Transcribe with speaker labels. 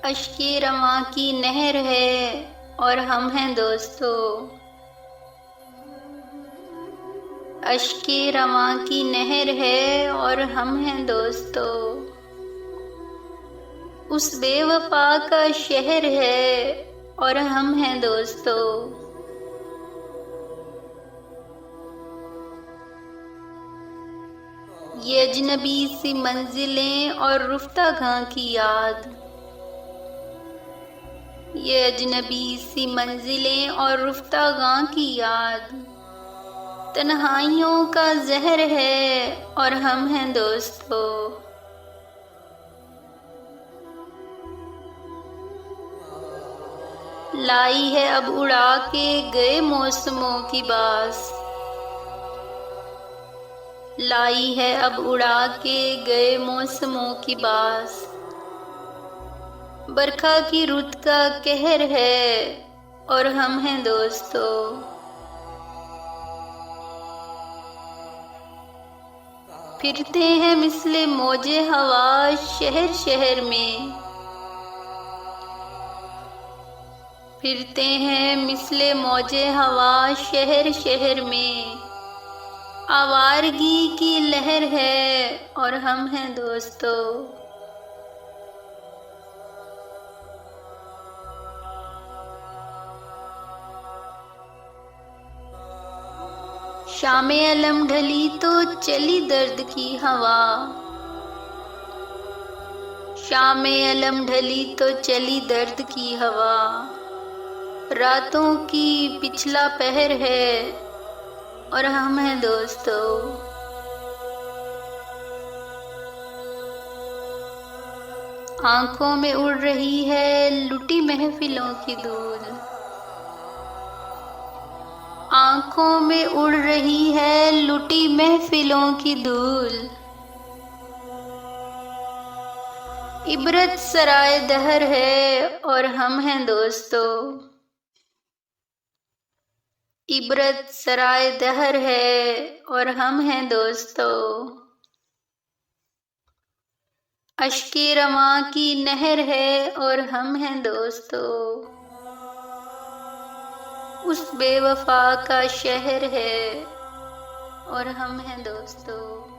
Speaker 1: अश्के रवां की नहर है और हम हैं दोस्तों। अश्के रवां की नहर है और हम हैं दोस्तों। उस बेवफा का शहर है और हम हैं दोस्तों। ये अजनबी सी मंजिलें और रुफ्तागां की याद, ये अजनबी सी मंजिलें और रुफ्तागां की याद, तन्हाइयों का जहर है और हम हैं दोस्तों। लाई है अब उड़ा के गए मौसमों की बास, लाई है अब उड़ा के गए मौसमों की बास। बरखा की रुत का कहर है और हम हैं दोस्तों। फिरते हैं मिसले मौजे हवा शहर शहर में, फिरते हैं मिसले मौजे हवा शहर शहर में। आवारगी की लहर है और हम हैं दोस्तों। शामे अलम ढली तो चली दर्द की हवा, शामे अलम ढली तो चली दर्द की हवा। रातों की पिछला पहर है और हम हैं दोस्तों। आंखों में उड़ रही है लुटी महफिलों की धूल, आंखों में उड़ रही है लुटी महफिलों की धूल। इबरत सराय दहर है और हम हैं दोस्तों। इबरत सराय दहर है और हम हैं दोस्तों। अश्के रवां की नहर है और हम हैं दोस्तों। उस बेवफा का शहर है और हम हैं दोस्तों।